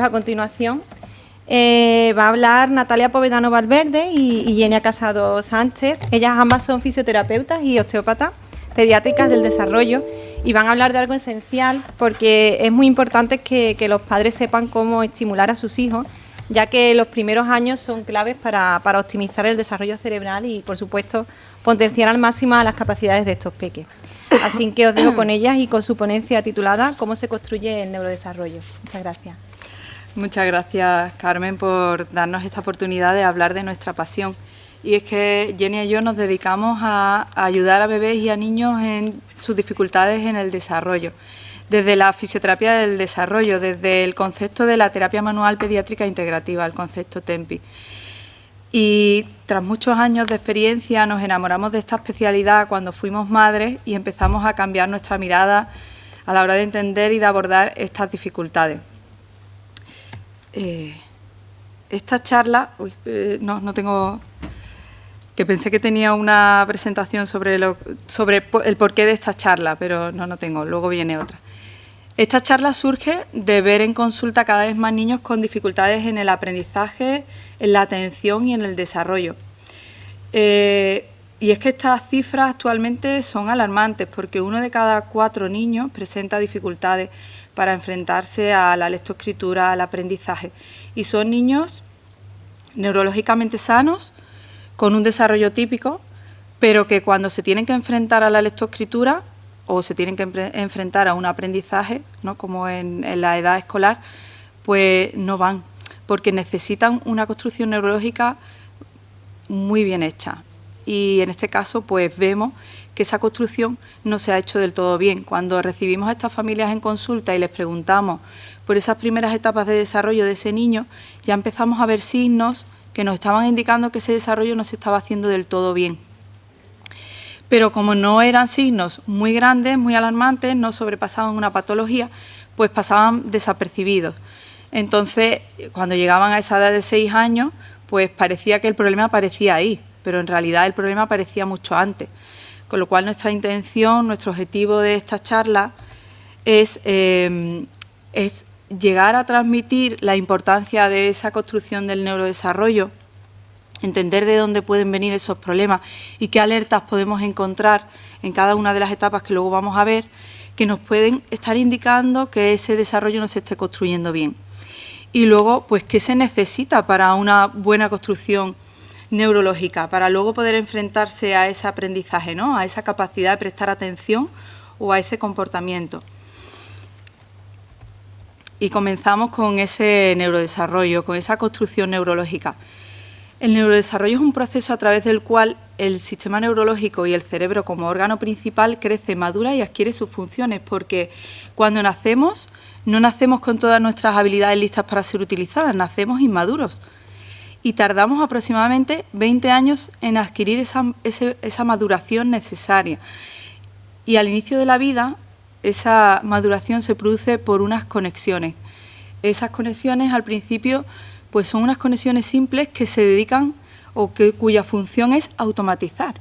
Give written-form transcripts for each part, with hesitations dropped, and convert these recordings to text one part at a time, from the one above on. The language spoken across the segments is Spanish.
a continuación va a hablar Natalia Povedano Valverde y Yenia Casado Sánchez. Ellas ambas son fisioterapeutas y osteópatas pediátricas del desarrollo y van a hablar de algo esencial porque es muy importante que los padres sepan cómo estimular a sus hijos, ya que los primeros años son claves para optimizar el desarrollo cerebral y, por supuesto, potenciar al máximo las capacidades de estos peques. Así que os dejo con ellas y con su ponencia titulada ¿Cómo se construye el neurodesarrollo? Muchas gracias. Muchas gracias, Carmen, por darnos esta oportunidad de hablar de nuestra pasión. Y es que Jenny y yo nos dedicamos a ayudar a bebés y a niños en sus dificultades en el desarrollo, desde la fisioterapia del desarrollo, desde el concepto de la terapia manual pediátrica integrativa, el concepto TEMPI. Y tras muchos años de experiencia nos enamoramos de esta especialidad cuando fuimos madres y empezamos a cambiar nuestra mirada a la hora de entender y de abordar estas dificultades. Esta charla... no tengo... que pensé que tenía una presentación sobre el porqué de esta charla, pero no tengo, luego viene otra. Esta charla surge de ver en consulta cada vez más niños con dificultades en el aprendizaje, en la atención y en el desarrollo. Y es que estas cifras actualmente son alarmantes porque 1 de cada 4 niños presenta dificultades para enfrentarse a la lectoescritura, al aprendizaje. Y son niños neurológicamente sanos, con un desarrollo típico, pero que cuando se tienen que enfrentar a la lectoescritura o se tienen que enfrentar a un aprendizaje, ¿no?, como en la edad escolar, pues no van, porque necesitan una construcción neurológica muy bien hecha. Y en este caso, pues vemos que esa construcción no se ha hecho del todo bien. Cuando recibimos a estas familias en consulta y les preguntamos por esas primeras etapas de desarrollo de ese niño, ya empezamos a ver signos que nos estaban indicando que ese desarrollo no se estaba haciendo del todo bien. Pero como no eran signos muy grandes, muy alarmantes, no sobrepasaban una patología, pues pasaban desapercibidos. Entonces, cuando llegaban a esa edad de 6 años, pues parecía que el problema aparecía ahí, pero en realidad el problema aparecía mucho antes. Con lo cual nuestra intención, nuestro objetivo de esta charla es llegar a transmitir la importancia de esa construcción del neurodesarrollo, entender de dónde pueden venir esos problemas y qué alertas podemos encontrar en cada una de las etapas que luego vamos a ver, que nos pueden estar indicando que ese desarrollo no se esté construyendo bien. Y luego, pues, qué se necesita para una buena construcción neurológica, para luego poder enfrentarse a ese aprendizaje, ¿no?, a esa capacidad de prestar atención o a ese comportamiento. Y comenzamos con ese neurodesarrollo, con esa construcción neurológica. El neurodesarrollo es un proceso a través del cual el sistema neurológico y el cerebro como órgano principal crece, madura y adquiere sus funciones, porque cuando nacemos, no nacemos con todas nuestras habilidades listas para ser utilizadas, nacemos inmaduros. Y tardamos aproximadamente 20 años en adquirir esa maduración necesaria. Y al inicio de la vida, esa maduración se produce por unas conexiones. Esas conexiones al principio pues son unas conexiones simples que se dedican cuya función es automatizar.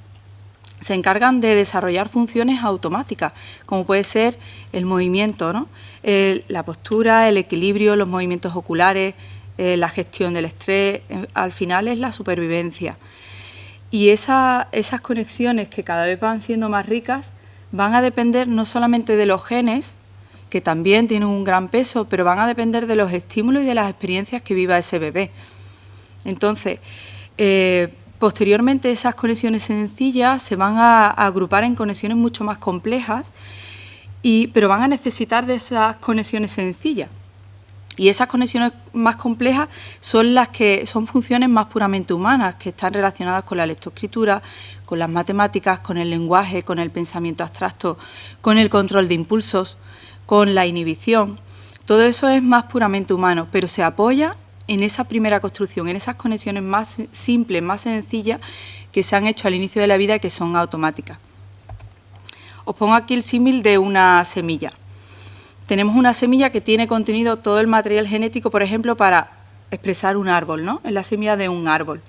Se encargan de desarrollar funciones automáticas, como puede ser el movimiento, ¿no?, la postura, el equilibrio, los movimientos oculares, la gestión del estrés, al final es la supervivencia. Y esas conexiones que cada vez van siendo más ricas van a depender no solamente de los genes, que también tienen un gran peso, pero van a depender de los estímulos y de las experiencias que viva ese bebé. Entonces, posteriormente esas conexiones sencillas se van a agrupar en conexiones mucho más complejas, pero van a necesitar de esas conexiones sencillas. Y esas conexiones más complejas son las que son funciones más puramente humanas, que están relacionadas con la lectoescritura, con las matemáticas, con el lenguaje, con el pensamiento abstracto, con el control de impulsos, con la inhibición. Todo eso es más puramente humano, pero se apoya en esa primera construcción, en esas conexiones más simples, más sencillas, que se han hecho al inicio de la vida y que son automáticas. Os pongo aquí el símil de una semilla. Tenemos una semilla que tiene contenido todo el material genético, por ejemplo, para expresar un árbol, ¿no?, es la semilla de un árbol.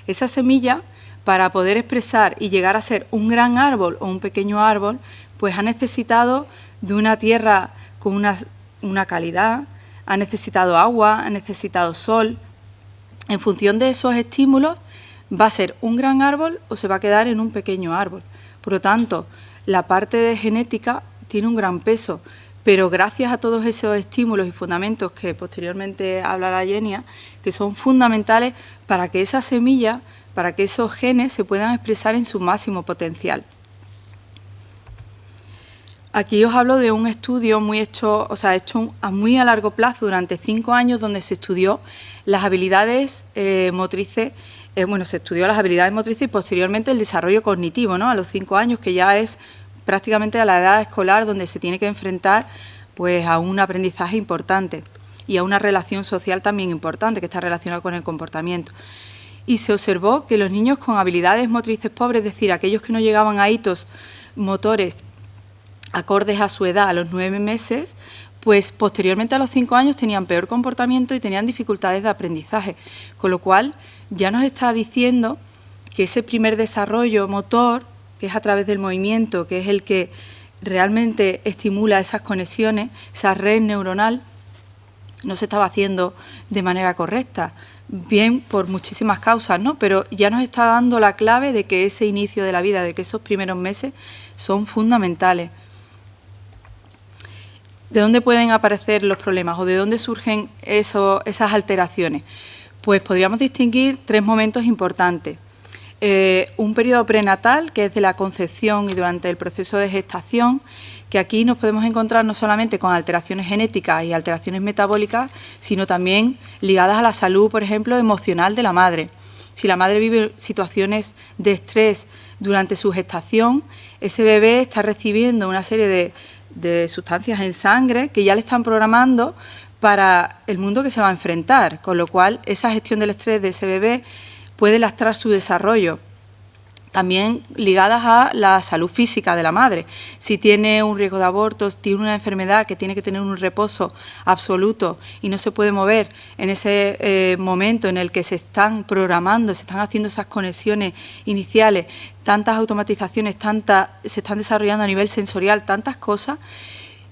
Esa semilla, para poder expresar y llegar a ser un gran árbol o un pequeño árbol, pues ha necesitado de una tierra con una calidad, ha necesitado agua, ha necesitado sol. En función de esos estímulos, va a ser un gran árbol o se va a quedar en un pequeño árbol. Por lo tanto, la parte de genética tiene un gran peso, pero gracias a todos esos estímulos y fundamentos que posteriormente hablará Yenia, que son fundamentales para que esa semilla, para que esos genes se puedan expresar en su máximo potencial. Aquí os hablo de un estudio hecho muy a largo plazo, durante 5 años, donde se estudió las habilidades motrices. Se estudió las habilidades motrices y posteriormente el desarrollo cognitivo, ¿no? A los 5 años, que ya es prácticamente a la edad escolar, donde se tiene que enfrentar pues a un aprendizaje importante y a una relación social también importante que está relacionada con el comportamiento. Y se observó que los niños con habilidades motrices pobres, es decir, aquellos que no llegaban a hitos motores acordes a su edad a los 9 meses, pues posteriormente a los 5 años tenían peor comportamiento y tenían dificultades de aprendizaje, con lo cual ya nos está diciendo que ese primer desarrollo motor, que es a través del movimiento, que es el que realmente estimula esas conexiones, esa red neuronal, no se estaba haciendo de manera correcta, bien por muchísimas causas, ¿no? Pero ya nos está dando la clave de que ese inicio de la vida, de que esos primeros meses son fundamentales. ¿De dónde pueden aparecer los problemas o de dónde surgen esas alteraciones? Pues podríamos distinguir 3 momentos importantes. Un periodo prenatal, que es de la concepción y durante el proceso de gestación, que aquí nos podemos encontrar no solamente con alteraciones genéticas y alteraciones metabólicas, sino también ligadas a la salud, por ejemplo, emocional de la madre. Si la madre vive situaciones de estrés durante su gestación, ese bebé está recibiendo una serie de sustancias en sangre que ya le están programando para el mundo que se va a enfrentar, con lo cual esa gestión del estrés de ese bebé puede lastrar su desarrollo. También ligadas a la salud física de la madre. Si tiene un riesgo de aborto, tiene una enfermedad que tiene que tener un reposo absoluto y no se puede mover en ese momento en el que se están programando, se están haciendo esas conexiones iniciales, tantas automatizaciones, se están desarrollando a nivel sensorial, tantas cosas,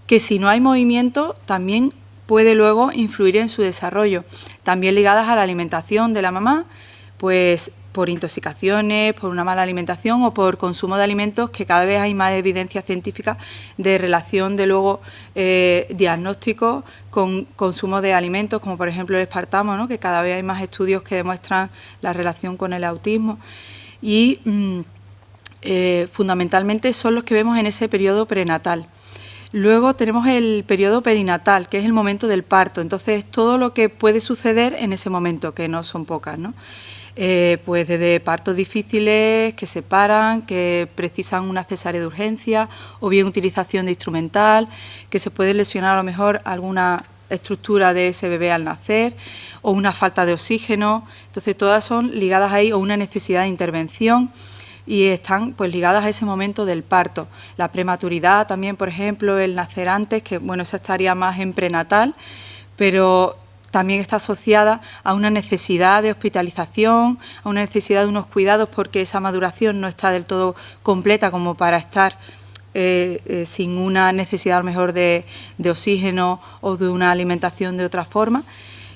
que si no hay movimiento también puede luego influir en su desarrollo. También ligadas a la alimentación de la mamá, pues por intoxicaciones, por una mala alimentación o por consumo de alimentos, que cada vez hay más evidencia científica de relación de luego diagnóstico con consumo de alimentos, como por ejemplo el espartamo, ¿no? Que cada vez hay más estudios que demuestran la relación con el autismo. Y fundamentalmente son los que vemos en ese periodo prenatal. Luego tenemos el periodo perinatal, que es el momento del parto. Entonces, todo lo que puede suceder en ese momento, que no son pocas, ¿no? Pues desde partos difíciles que se paran, que precisan una cesárea de urgencia, o bien utilización de instrumental, que se puede lesionar a lo mejor alguna estructura de ese bebé al nacer, o una falta de oxígeno. Entonces, todas son ligadas ahí, o una necesidad de intervención, y están pues ligadas a ese momento del parto. La prematuridad también, por ejemplo, el nacer antes, que bueno, esa estaría más en prenatal, pero también está asociada a una necesidad de hospitalización, a una necesidad de unos cuidados, porque esa maduración no está del todo completa como para estar sin una necesidad a lo mejor de oxígeno o de una alimentación de otra forma,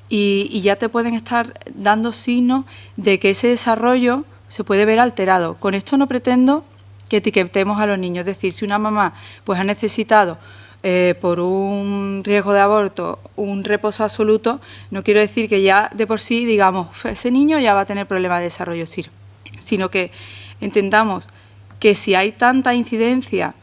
y ya te pueden estar dando signos de que ese desarrollo se puede ver alterado. Con esto no pretendo que etiquetemos a los niños, es decir, si una mamá pues ha necesitado por un riesgo de aborto un reposo absoluto, no quiero decir que ya de por sí digamos ese niño ya va a tener problemas de desarrollo, sino que entendamos que si hay tanta incidencia,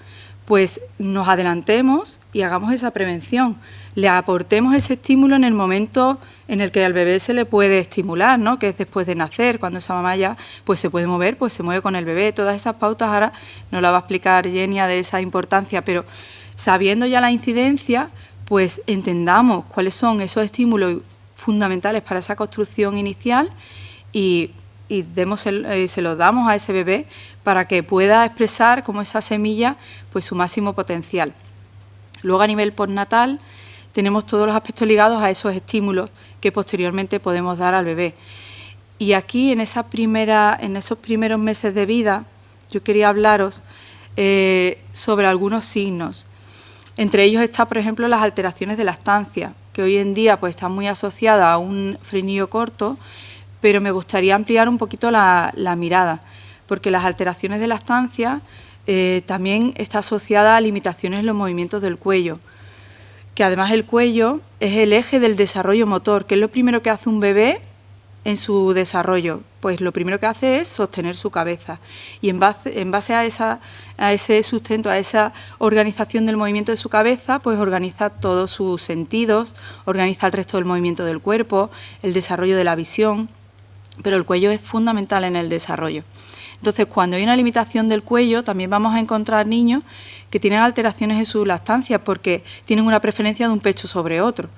pues nos adelantemos y hagamos esa prevención, le aportemos ese estímulo en el momento en el que al bebé se le puede estimular, ¿no? Que es después de nacer, cuando esa mamá ya pues se puede mover, pues se mueve con el bebé. Todas esas pautas ahora nos la va a explicar Yenia de esa importancia, pero sabiendo ya la incidencia, pues entendamos cuáles son esos estímulos fundamentales para esa construcción inicial y se los damos a ese bebé para que pueda expresar como esa semilla pues su máximo potencial. Luego, a nivel postnatal, tenemos todos los aspectos ligados a esos estímulos que posteriormente podemos dar al bebé. Y aquí, en esos primeros meses de vida, yo quería hablaros sobre algunos signos. Entre ellos está, por ejemplo, las alteraciones de lactancia. que hoy en día pues está muy asociada a un frenillo corto, pero me gustaría ampliar un poquito la mirada, porque las alteraciones de lactancia también está asociada a limitaciones en los movimientos del cuello, que además el cuello es el eje del desarrollo motor, que es lo primero que hace un bebé en su desarrollo. Pues lo primero que hace es sostener su cabeza, y en base a ese sustento, a esa organización del movimiento de su cabeza, pues organiza todos sus sentidos, organiza el resto del movimiento del cuerpo, el desarrollo de la visión, pero el cuello es fundamental en el desarrollo. Entonces, cuando hay una limitación del cuello, también vamos a encontrar niños que tienen alteraciones en su lactancia porque tienen una preferencia de un pecho sobre otro.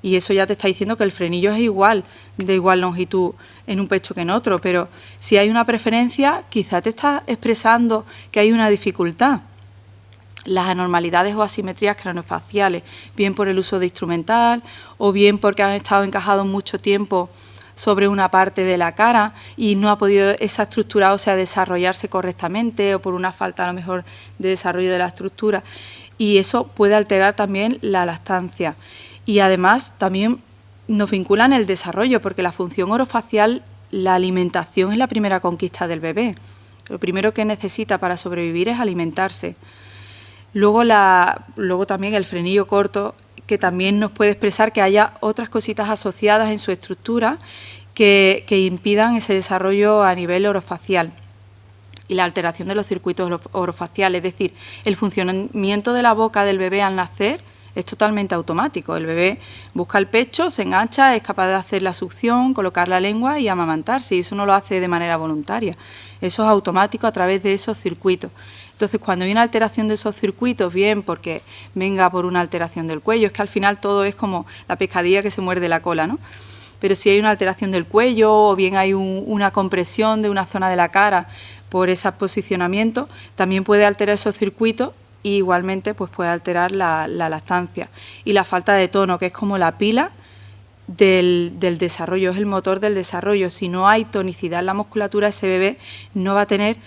Y eso ya te está diciendo que el frenillo es igual, de igual longitud en un pecho que en otro, pero si hay una preferencia, quizá te está expresando que hay una dificultad. Las anormalidades o asimetrías craneofaciales, bien por el uso de instrumental o bien porque han estado encajados mucho tiempo sobre una parte de la cara y no ha podido esa estructura ósea desarrollarse correctamente, o por una falta a lo mejor de desarrollo de la estructura, y eso puede alterar también la lactancia. Y además también nos vinculan el desarrollo, porque la función orofacial, la alimentación es la primera conquista del bebé. Lo primero que necesita para sobrevivir es alimentarse. Luego también el frenillo corto, que también nos puede expresar que haya otras cositas asociadas en su estructura que impidan ese desarrollo a nivel orofacial. Y la alteración de los circuitos orofaciales, es decir, el funcionamiento de la boca del bebé al nacer es totalmente automático. El bebé busca el pecho, se engancha, es capaz de hacer la succión, colocar la lengua y amamantarse, y eso no lo hace de manera voluntaria. Eso es automático a través de esos circuitos. Entonces, cuando hay una alteración de esos circuitos, bien porque venga por una alteración del cuello, es que al final todo es como la pescadilla que se muerde la cola, ¿no? Pero si hay una alteración del cuello o bien hay una compresión de una zona de la cara por ese posicionamiento, también puede alterar esos circuitos y igualmente pues puede alterar la lactancia. Y la falta de tono, que es como la pila del desarrollo, es el motor del desarrollo. Si no hay tonicidad en la musculatura, ese bebé no va a tener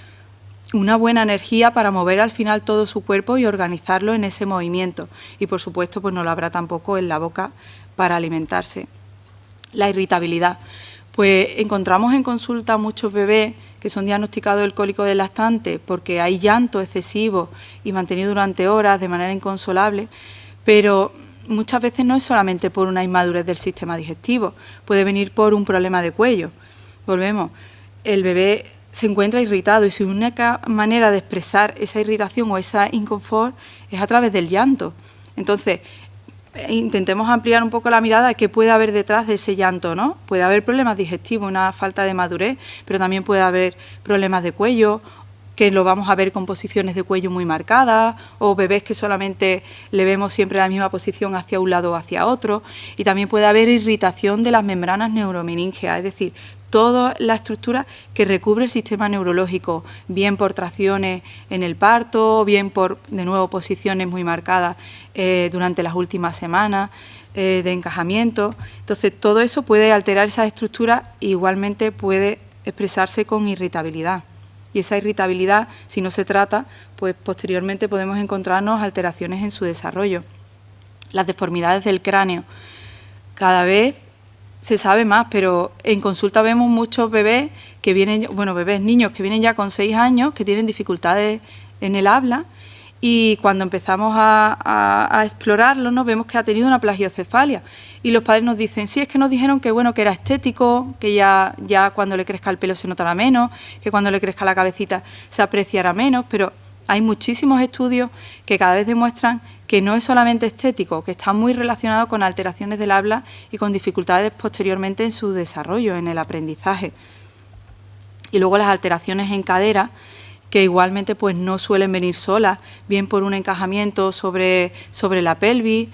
una buena energía para mover al final todo su cuerpo y organizarlo en ese movimiento. Y por supuesto pues no lo habrá tampoco en la boca para alimentarse. La irritabilidad. Pues encontramos en consulta muchos bebés que son diagnosticados del cólico del lactante porque hay llanto excesivo y mantenido durante horas de manera inconsolable, pero muchas veces no es solamente por una inmadurez del sistema digestivo, puede venir por un problema de cuello. Volvemos, el bebé se encuentra irritado y su única manera de expresar esa irritación o esa inconfort es a través del llanto. Entonces, intentemos ampliar un poco la mirada de qué puede haber detrás de ese llanto, ¿no? Puede haber problemas digestivos, una falta de madurez, pero también puede haber problemas de cuello, que lo vamos a ver con posiciones de cuello muy marcadas, o bebés que solamente le vemos siempre la misma posición hacia un lado o hacia otro, y también puede haber irritación de las membranas neuromeníngeas, es decir, toda la estructura que recubre el sistema neurológico, bien por tracciones en el parto, bien por, de nuevo, posiciones muy marcadas durante las últimas semanas de encajamiento. Entonces, todo eso puede alterar esa estructura e igualmente puede expresarse con irritabilidad. Y esa irritabilidad, si no se trata, pues posteriormente podemos encontrarnos alteraciones en su desarrollo. Las deformidades del cráneo. Cada vez se sabe más, pero en consulta vemos muchos bebés que vienen, niños que vienen ya con 6 años, que tienen dificultades en el habla, y cuando empezamos a explorarlo, nos vemos que ha tenido una plagiocefalia. Y los padres nos dicen, sí, es que nos dijeron que bueno, que era estético, que ya cuando le crezca el pelo se notará menos, que cuando le crezca la cabecita se apreciará menos, pero hay muchísimos estudios que cada vez demuestran que no es solamente estético, que está muy relacionado con alteraciones del habla y con dificultades posteriormente en su desarrollo, en el aprendizaje. Y luego las alteraciones en cadera, que igualmente pues no suelen venir solas, bien por un encajamiento sobre la pelvis,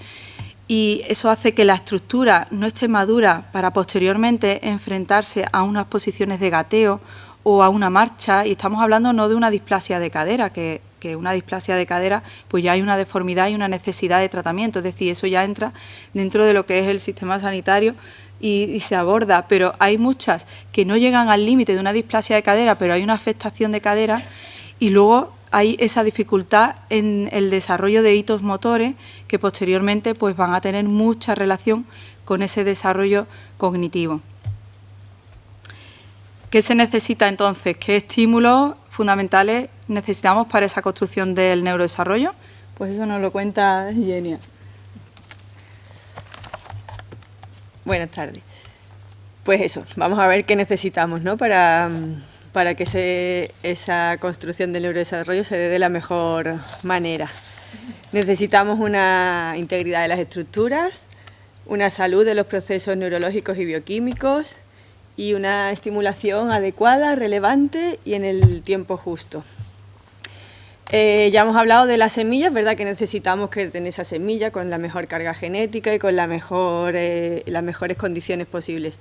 y eso hace que la estructura no esté madura para posteriormente enfrentarse a unas posiciones de gateo o a una marcha, y estamos hablando no de una displasia de cadera, que una displasia de cadera pues ya hay una deformidad y una necesidad de tratamiento, es decir, eso ya entra dentro de lo que es el sistema sanitario y se aborda, pero hay muchas que no llegan al límite de una displasia de cadera, pero hay una afectación de cadera, y luego hay esa dificultad en el desarrollo de hitos motores que posteriormente pues, van a tener mucha relación con ese desarrollo cognitivo. ¿Qué se necesita entonces? ¿Qué estímulos fundamentales necesitamos para esa construcción del neurodesarrollo? Pues eso nos lo cuenta Yenia. Buenas tardes. Pues eso, vamos a ver qué necesitamos, ¿no? para que esa construcción del neurodesarrollo se dé de la mejor manera. Necesitamos una integridad de las estructuras, una salud de los procesos neurológicos y bioquímicos y una estimulación adecuada, relevante y en el tiempo justo. Ya hemos hablado de las semillas, ¿verdad? Que necesitamos que tener esa semilla con la mejor carga genética y con las mejores condiciones posibles.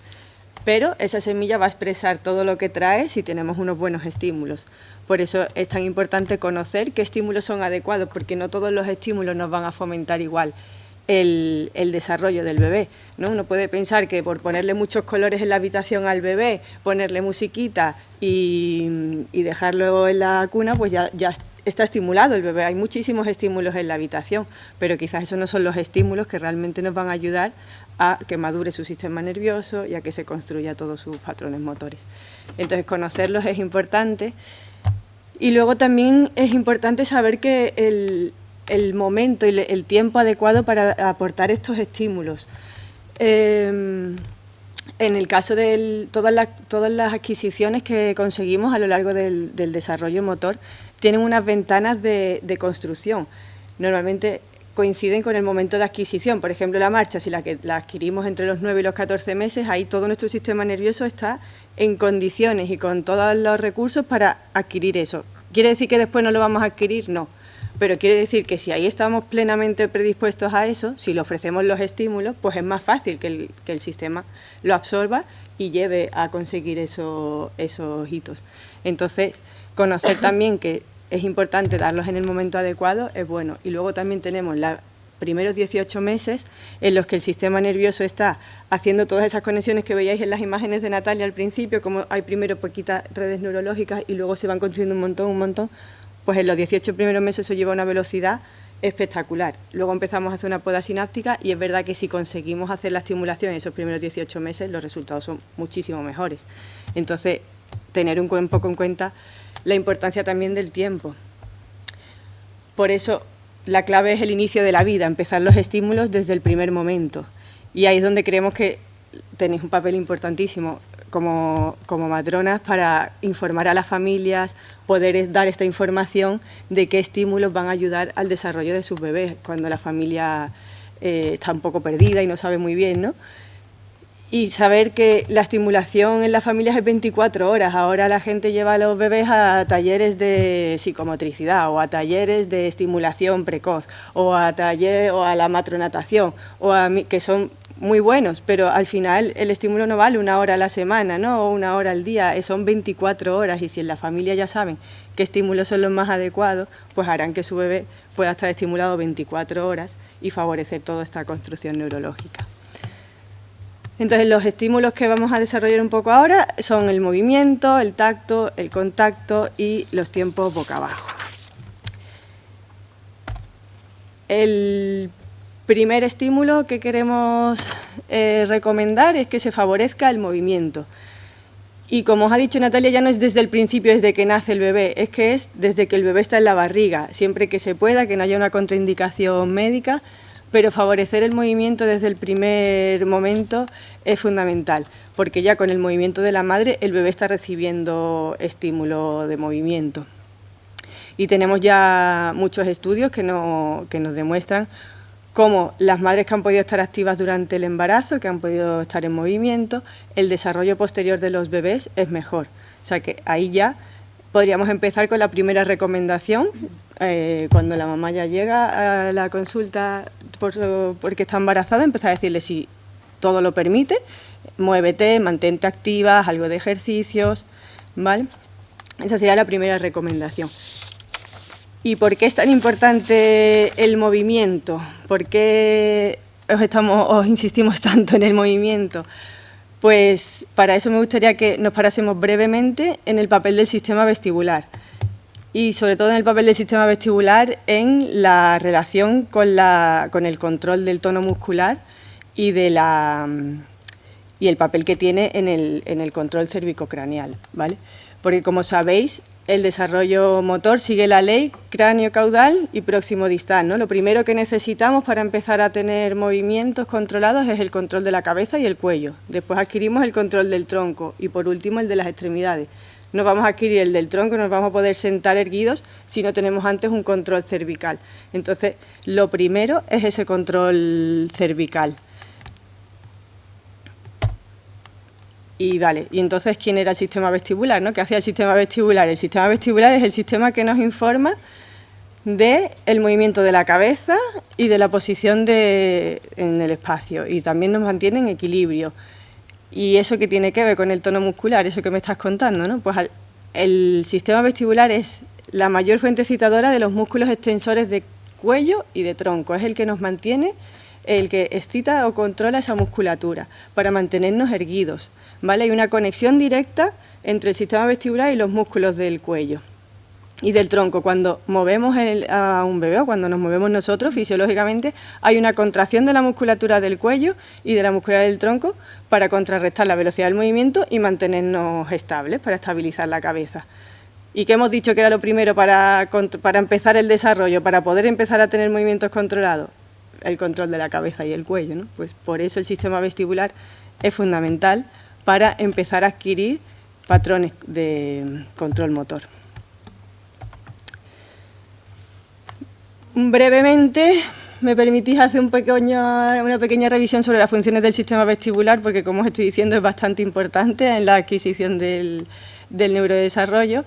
Pero esa semilla va a expresar todo lo que trae si tenemos unos buenos estímulos. Por eso es tan importante conocer qué estímulos son adecuados, porque no todos los estímulos nos van a fomentar igual el desarrollo del bebé, ¿no? Uno puede pensar que por ponerle muchos colores en la habitación al bebé, ponerle musiquita y dejarlo en la cuna, pues ya está estimulado el bebé. Hay muchísimos estímulos en la habitación, pero quizás esos no son los estímulos que realmente nos van a ayudar a que madure su sistema nervioso y a que se construya todos sus patrones motores. Entonces, conocerlos es importante. Y luego también es importante saber que el momento y el tiempo adecuado para aportar estos estímulos. En el caso de todas las adquisiciones que conseguimos a lo largo del desarrollo motor, tienen unas ventanas de construcción. Normalmente coinciden con el momento de adquisición. Por ejemplo, la marcha, si la adquirimos entre los 9 y los 14 meses, ahí todo nuestro sistema nervioso está en condiciones y con todos los recursos para adquirir eso. ¿Quiere decir que después no lo vamos a adquirir? No. Pero quiere decir que si ahí estamos plenamente predispuestos a eso, si le ofrecemos los estímulos, pues es más fácil que el sistema lo absorba y lleve a conseguir esos hitos. Entonces, conocer también que es importante darlos en el momento adecuado es bueno. Y luego también tenemos los primeros 18 meses en los que el sistema nervioso está haciendo todas esas conexiones que veíais en las imágenes de Natalia al principio, como hay primero poquitas redes neurológicas y luego se van construyendo un montón. Pues en los 18 primeros meses eso lleva una velocidad espectacular. Luego empezamos a hacer una poda sináptica y es verdad que si conseguimos hacer la estimulación en esos primeros 18 meses, los resultados son muchísimo mejores. Entonces, tener un poco en cuenta la importancia también del tiempo. Por eso, la clave es el inicio de la vida, empezar los estímulos desde el primer momento. Y ahí es donde creemos que tenéis un papel importantísimo como matronas para informar a las familias, poder dar esta información de qué estímulos van a ayudar al desarrollo de sus bebés cuando la familia está un poco perdida y no sabe muy bien, ¿no? Y saber que la estimulación en las familias es 24 horas. Ahora la gente lleva a los bebés a talleres de psicomotricidad o a talleres de estimulación precoz o a la matronatación que son muy buenos, pero al final el estímulo no vale 1 hora a la semana, ¿no? O 1 hora al día, son 24 horas y si en la familia ya saben qué estímulos son los más adecuados, pues harán que su bebé pueda estar estimulado 24 horas y favorecer toda esta construcción neurológica. Entonces, los estímulos que vamos a desarrollar un poco ahora son el movimiento, el tacto, el contacto y los tiempos boca abajo. El primer estímulo que queremos recomendar es que se favorezca el movimiento. Y como os ha dicho Natalia, ya no es desde el principio, desde que nace el bebé, es que es desde que el bebé está en la barriga, siempre que se pueda, que no haya una contraindicación médica, pero favorecer el movimiento desde el primer momento es fundamental, porque ya con el movimiento de la madre el bebé está recibiendo estímulo de movimiento. Y tenemos ya muchos estudios que nos demuestran cómo las madres que han podido estar activas durante el embarazo, que han podido estar en movimiento, el desarrollo posterior de los bebés es mejor. O sea que ahí ya podríamos empezar con la primera recomendación. Cuando la mamá ya llega a la consulta porque está embarazada, empezar a decirle si todo lo permite, muévete, mantente activa, haz algo de ejercicios, ¿vale? Esa sería la primera recomendación. ¿Y por qué es tan importante el movimiento? ¿Por qué os insistimos tanto en el movimiento? Pues para eso me gustaría que nos parásemos brevemente en el papel del sistema vestibular. y sobre todo en el papel del sistema vestibular en la relación con el control del tono muscular y el papel que tiene en el control cervicocraneal, ¿vale? Porque, como sabéis, el desarrollo motor sigue la ley cráneo-caudal y próximo-distal, ¿no? Lo primero que necesitamos para empezar a tener movimientos controlados es el control de la cabeza y el cuello. Después adquirimos el control del tronco y, por último, el de las extremidades. No vamos a adquirir el del tronco, no nos vamos a poder sentar erguidos si no tenemos antes un control cervical. Entonces, lo primero es ese control cervical. Y vale, y entonces, ¿quién era el sistema vestibular, no? ¿Qué hacía el sistema vestibular? El sistema vestibular es el sistema que nos informa del movimiento de la cabeza y de la posición en el espacio, y también nos mantiene en equilibrio. ¿Y eso qué tiene que ver con el tono muscular? Eso que me estás contando, ¿no? Pues el sistema vestibular es la mayor fuente excitadora de los músculos extensores de cuello y de tronco, es el que nos mantiene, el que excita o controla esa musculatura para mantenernos erguidos, ¿vale? Hay una conexión directa entre el sistema vestibular y los músculos del cuello y del tronco. Cuando movemos a un bebé o cuando nos movemos nosotros, fisiológicamente hay una contracción de la musculatura del cuello y de la musculatura del tronco para contrarrestar la velocidad del movimiento y mantenernos estables, para estabilizar la cabeza. ¿Y qué hemos dicho que era lo primero para empezar el desarrollo, para poder empezar a tener movimientos controlados? El control de la cabeza y el cuello, ¿no? Pues por eso el sistema vestibular es fundamental para empezar a adquirir patrones de control motor. Brevemente, me permitís hacer una pequeña revisión sobre las funciones del sistema vestibular, porque, como os estoy diciendo, es bastante importante en la adquisición del neurodesarrollo.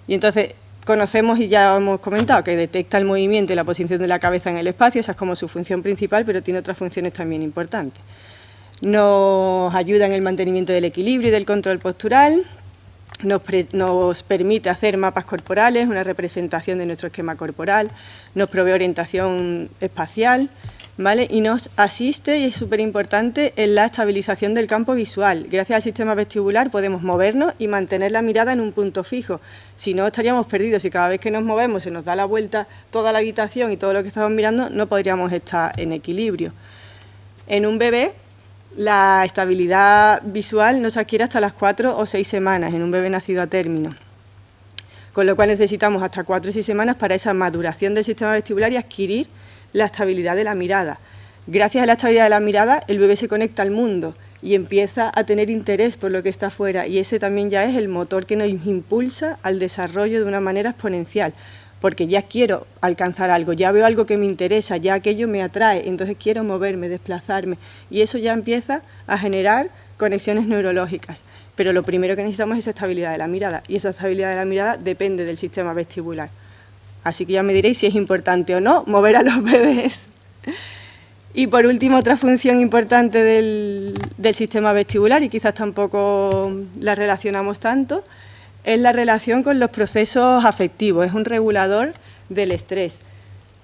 Y entonces, conocemos y ya hemos comentado que detecta el movimiento y la posición de la cabeza en el espacio, esa es como su función principal, pero tiene otras funciones también importantes. Nos ayuda en el mantenimiento del equilibrio y del control postural, nos permite hacer mapas corporales, una representación de nuestro esquema corporal, nos provee orientación espacial, ¿vale? Y nos asiste, y es súper importante, en la estabilización del campo visual. Gracias al sistema vestibular podemos movernos y mantener la mirada en un punto fijo. Si no, estaríamos perdidos. Si cada vez que nos movemos se nos da la vuelta toda la habitación y todo lo que estamos mirando, no podríamos estar en equilibrio. En un bebé, la estabilidad visual no se adquiere hasta las 4 o 6 semanas, en un bebé nacido a término. Con lo cual necesitamos hasta 4 o 6 semanas para esa maduración del sistema vestibular y adquirir la estabilidad de la mirada. Gracias a la estabilidad de la mirada, el bebé se conecta al mundo y empieza a tener interés por lo que está afuera, y ese también ya es el motor que nos impulsa al desarrollo de una manera exponencial, porque ya quiero alcanzar algo, ya veo algo que me interesa, ya aquello me atrae, entonces quiero moverme, desplazarme, y eso ya empieza a generar conexiones neurológicas. Pero lo primero que necesitamos es estabilidad de la mirada, y esa estabilidad de la mirada depende del sistema vestibular. Así que ya me diréis si es importante o no mover a los bebés. Y por último, otra función importante del sistema vestibular, y quizás tampoco la relacionamos tanto, es la relación con los procesos afectivos. Es un regulador del estrés.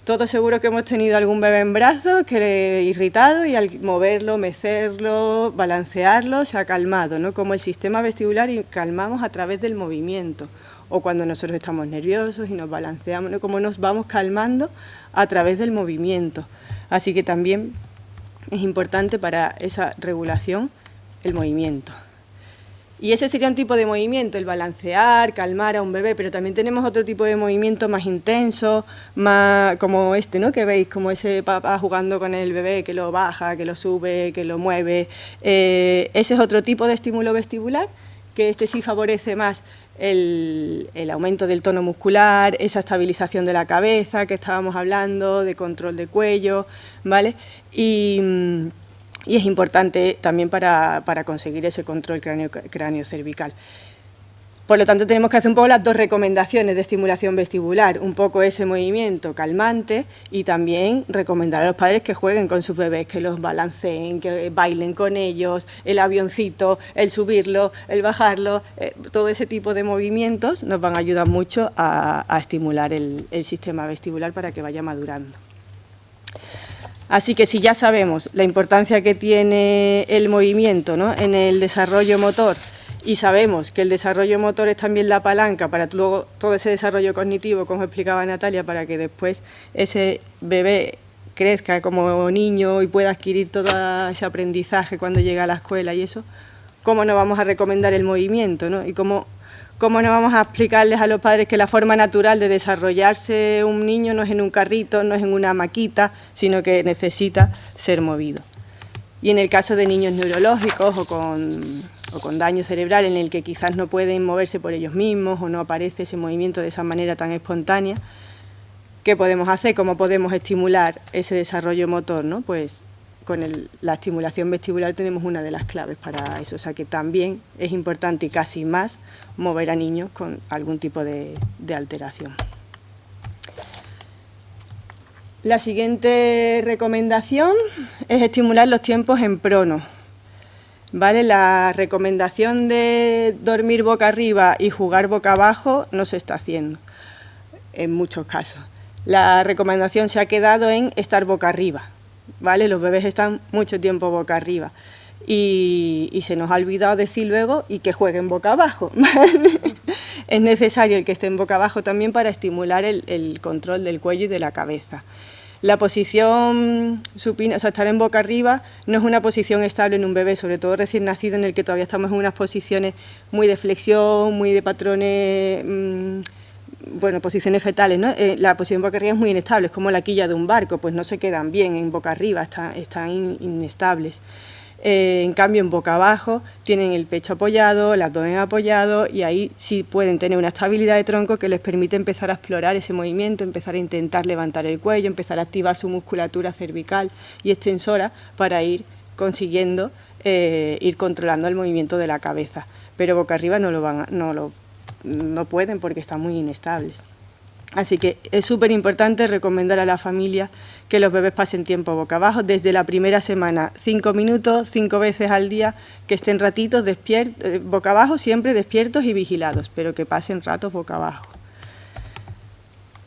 Todos seguro que hemos tenido algún bebé en brazos irritado, y al moverlo, mecerlo, balancearlo, se ha calmado, ¿no? Como el sistema vestibular, y calmamos a través del movimiento. O cuando nosotros estamos nerviosos y nos balanceamos, ¿no? Como nos vamos calmando a través del movimiento. Así que también es importante para esa regulación el movimiento. Y ese sería un tipo de movimiento, el balancear, calmar a un bebé, pero también tenemos otro tipo de movimiento más intenso, más como este, ¿no? Que veis, como ese papá jugando con el bebé, que lo baja, que lo sube, que lo mueve. Ese es otro tipo de estímulo vestibular, que este sí favorece más el aumento del tono muscular, esa estabilización de la cabeza que estábamos hablando, de control de cuello, ¿vale? Y es importante también para conseguir ese control cráneo-cervical. Por lo tanto, tenemos que hacer un poco las dos recomendaciones de estimulación vestibular, un poco ese movimiento calmante, y también recomendar a los padres que jueguen con sus bebés, que los balanceen, que bailen con ellos, el avioncito, el subirlo, el bajarlo, todo ese tipo de movimientos nos van a ayudar mucho a estimular el sistema vestibular para que vaya madurando. Así que si ya sabemos la importancia que tiene el movimiento, ¿no?, en el desarrollo motor, y sabemos que el desarrollo motor es también la palanca para luego todo ese desarrollo cognitivo, como explicaba Natalia, para que después ese bebé crezca como niño y pueda adquirir todo ese aprendizaje cuando llega a la escuela y eso, ¿cómo no vamos a recomendar el movimiento, ¿no? Y cómo no vamos a explicarles a los padres que la forma natural de desarrollarse un niño no es en un carrito, no es en una maquita, sino que necesita ser movido. Y en el caso de niños neurológicos o con daño cerebral en el que quizás no pueden moverse por ellos mismos o no aparece ese movimiento de esa manera tan espontánea, ¿qué podemos hacer? ¿Cómo podemos estimular ese desarrollo motor, ¿no? Pues con la estimulación vestibular tenemos una de las claves para eso, o sea que también es importante y casi más mover a niños con algún tipo de alteración. La siguiente recomendación es estimular los tiempos en prono. ¿Vale? La recomendación de dormir boca arriba y jugar boca abajo no se está haciendo, en muchos casos. La recomendación se ha quedado en estar boca arriba, ¿vale? Los bebés están mucho tiempo boca arriba y se nos ha olvidado decir luego y que jueguen boca abajo, ¿vale? Es necesario el que estén boca abajo también para estimular el control del cuello y de la cabeza. La posición supina, o sea, estar en boca arriba, no es una posición estable en un bebé, sobre todo recién nacido, en el que todavía estamos en unas posiciones muy de flexión, muy de patrones, bueno, posiciones fetales, ¿no? La posición boca arriba es muy inestable, es como la quilla de un barco, pues no se quedan bien en boca arriba, están inestables. En cambio, en boca abajo tienen el pecho apoyado, el abdomen apoyado y ahí sí pueden tener una estabilidad de tronco que les permite empezar a explorar ese movimiento, empezar a intentar levantar el cuello, empezar a activar su musculatura cervical y extensora para ir consiguiendo ir controlando el movimiento de la cabeza. Pero boca arriba no pueden porque están muy inestables. Así que es súper importante recomendar a la familia que los bebés pasen tiempo boca abajo desde la primera semana, 5 minutos, 5 veces al día, que estén ratitos boca abajo, siempre despiertos y vigilados, pero que pasen ratos boca abajo.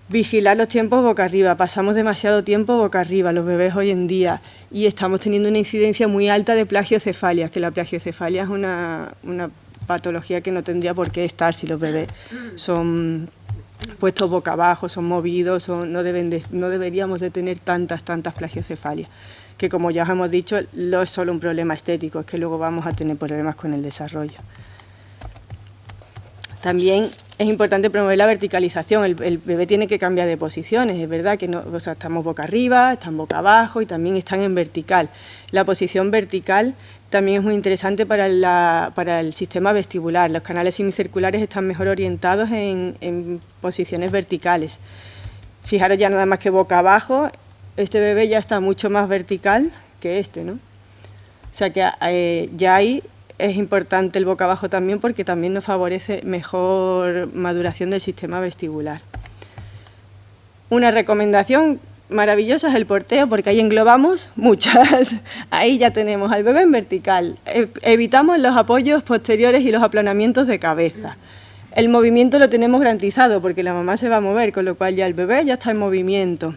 Vigilar los tiempos boca arriba, pasamos demasiado tiempo boca arriba los bebés hoy en día y estamos teniendo una incidencia muy alta de plagiocefalia, que la plagiocefalia es una patología que no tendría por qué estar si los bebés son puestos boca abajo, son movidos, no deberíamos de tener tantas plagiocefalias, que como ya os hemos dicho, no es solo un problema estético, es que luego vamos a tener problemas con el desarrollo. También es importante promover la verticalización, el bebé tiene que cambiar de posiciones, es verdad que estamos boca arriba, están boca abajo y también están en vertical. La posición vertical también es muy interesante para el sistema vestibular. Los canales semicirculares están mejor orientados en posiciones verticales. Fijaros ya nada más que boca abajo, este bebé ya está mucho más vertical que este, ¿no? O sea que ya ahí es importante el boca abajo también porque también nos favorece mejor maduración del sistema vestibular. Una recomendación maravillosa es el porteo porque ahí englobamos muchas. Ahí ya tenemos al bebé en vertical. Evitamos los apoyos posteriores y los aplanamientos de cabeza. El movimiento lo tenemos garantizado porque la mamá se va a mover, con lo cual ya el bebé ya está en movimiento.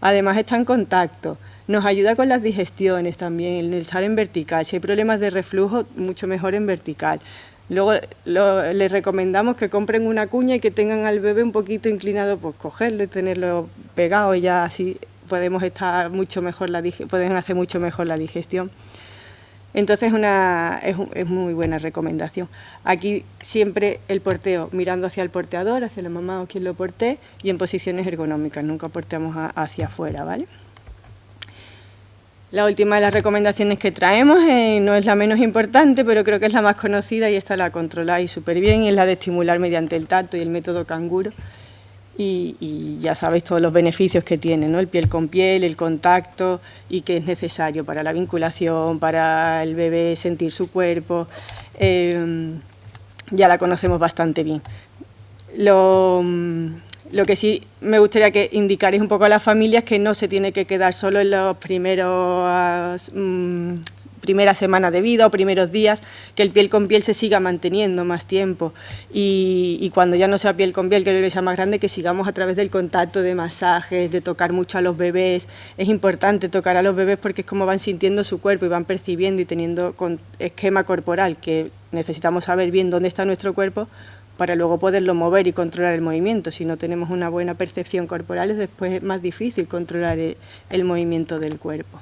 Además está en contacto. Nos ayuda con las digestiones también, el estar en vertical. Si hay problemas de reflujo, mucho mejor en vertical. Luego les recomendamos que compren una cuña y que tengan al bebé un poquito inclinado, pues cogerlo y tenerlo pegado y ya así podemos estar mucho mejor pueden hacer mucho mejor la digestión. Entonces es muy buena recomendación. Aquí siempre el porteo mirando hacia el porteador, hacia la mamá o quien lo portee y en posiciones ergonómicas, nunca porteamos hacia afuera, ¿vale? La última de las recomendaciones que traemos no es la menos importante, pero creo que es la más conocida y esta la controláis súper bien, y es la de estimular mediante el tacto y el método canguro. Y ya sabéis todos los beneficios que tiene, ¿no? El piel con piel, el contacto y que es necesario para la vinculación, para el bebé sentir su cuerpo. Ya la conocemos bastante bien. Lo que sí me gustaría que indicarais un poco a las familias que no se tiene que quedar solo en los primeras semanas de vida o primeros días, que el piel con piel se siga manteniendo más tiempo y cuando ya no sea piel con piel, que el bebé sea más grande, que sigamos a través del contacto, de masajes, de tocar mucho a los bebés. Es importante tocar a los bebés porque es como van sintiendo su cuerpo y van percibiendo y teniendo esquema corporal, que necesitamos saber bien dónde está nuestro cuerpo para luego poderlo mover y controlar el movimiento. Si no tenemos una buena percepción corporal, después es más difícil controlar el movimiento del cuerpo.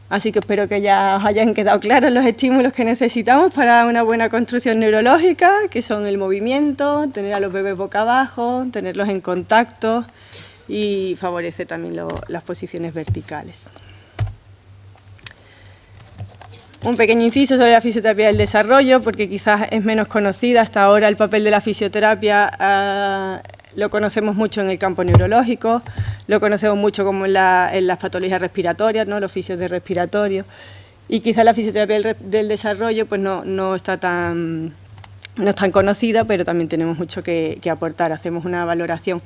Así que espero que ya os hayan quedado claros los estímulos que necesitamos para una buena construcción neurológica, que son el movimiento, tener a los bebés boca abajo, tenerlos en contacto y favorece también las posiciones verticales. Un pequeño inciso sobre la fisioterapia del desarrollo, porque quizás es menos conocida. Hasta ahora el papel de la fisioterapia lo conocemos mucho en el campo neurológico, lo conocemos mucho como en las patologías respiratorias, ¿no? Los fisios de respiratorio, y quizás la fisioterapia del desarrollo pues no es tan conocida, pero también tenemos mucho que aportar. Hacemos una valoración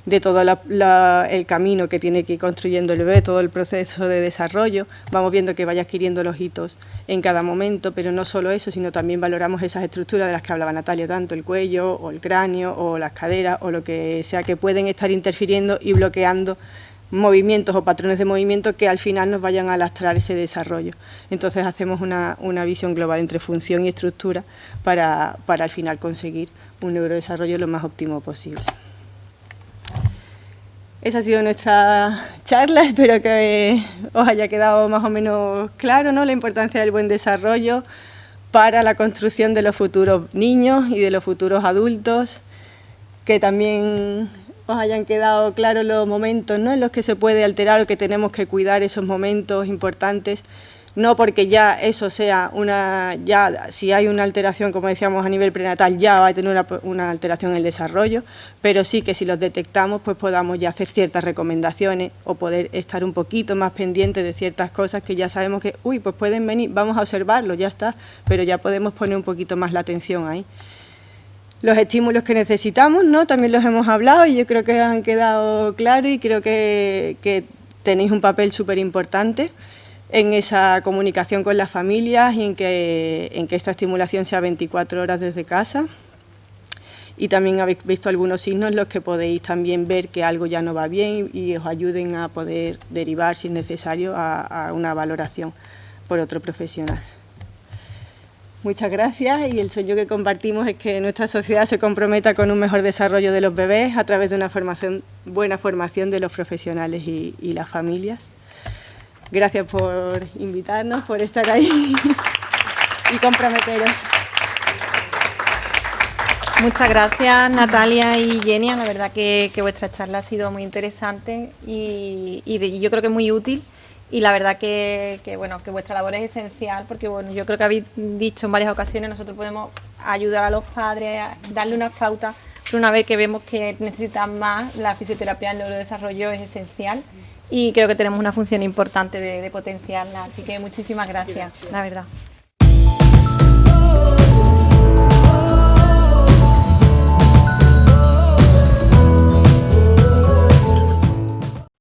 de todo el camino que tiene que ir construyendo el bebé, todo el proceso de desarrollo. Vamos viendo que vaya adquiriendo los hitos en cada momento, pero no solo eso, sino también valoramos esas estructuras de las que hablaba Natalia, tanto el cuello o el cráneo o las caderas o lo que sea, que pueden estar interfiriendo y bloqueando movimientos o patrones de movimiento que al final nos vayan a lastrar ese desarrollo. Entonces hacemos una visión global entre función y estructura para al final conseguir un neurodesarrollo lo más óptimo posible. Esa ha sido nuestra charla, espero que os haya quedado más o menos claro, ¿no?, la importancia del buen desarrollo para la construcción de los futuros niños y de los futuros adultos, que también os hayan quedado claros los momentos, ¿no?, en los que se puede alterar o que tenemos que cuidar esos momentos importantes, no porque ya eso sea si hay una alteración, como decíamos, a nivel prenatal, ya va a tener una alteración en el desarrollo, pero sí que si los detectamos, pues podamos ya hacer ciertas recomendaciones o poder estar un poquito más pendientes de ciertas cosas que ya sabemos que, pues pueden venir, vamos a observarlo, ya está, pero ya podemos poner un poquito más la atención ahí. Los estímulos que necesitamos, ¿no?, también los hemos hablado y yo creo que han quedado claros y creo que tenéis un papel súper importante en esa comunicación con las familias y en que esta estimulación sea 24 horas desde casa. Y también habéis visto algunos signos en los que podéis también ver que algo ya no va bien y os ayuden a poder derivar, si es necesario, a una valoración por otro profesional. Muchas gracias, y el sueño que compartimos es que nuestra sociedad se comprometa con un mejor desarrollo de los bebés a través de una buena formación de los profesionales y las familias. Gracias por invitarnos, por estar ahí y comprometeros. Muchas gracias, Natalia y Yenia. La verdad que vuestra charla ha sido muy interesante y yo creo que muy útil. Y la verdad que vuestra labor es esencial porque yo creo que habéis dicho en varias ocasiones, nosotros podemos ayudar a los padres, a darle unas pautas, pero una vez que vemos que necesitan más, la fisioterapia, el neurodesarrollo es esencial. Y creo que tenemos una función importante de potenciarla, así que muchísimas gracias, la verdad.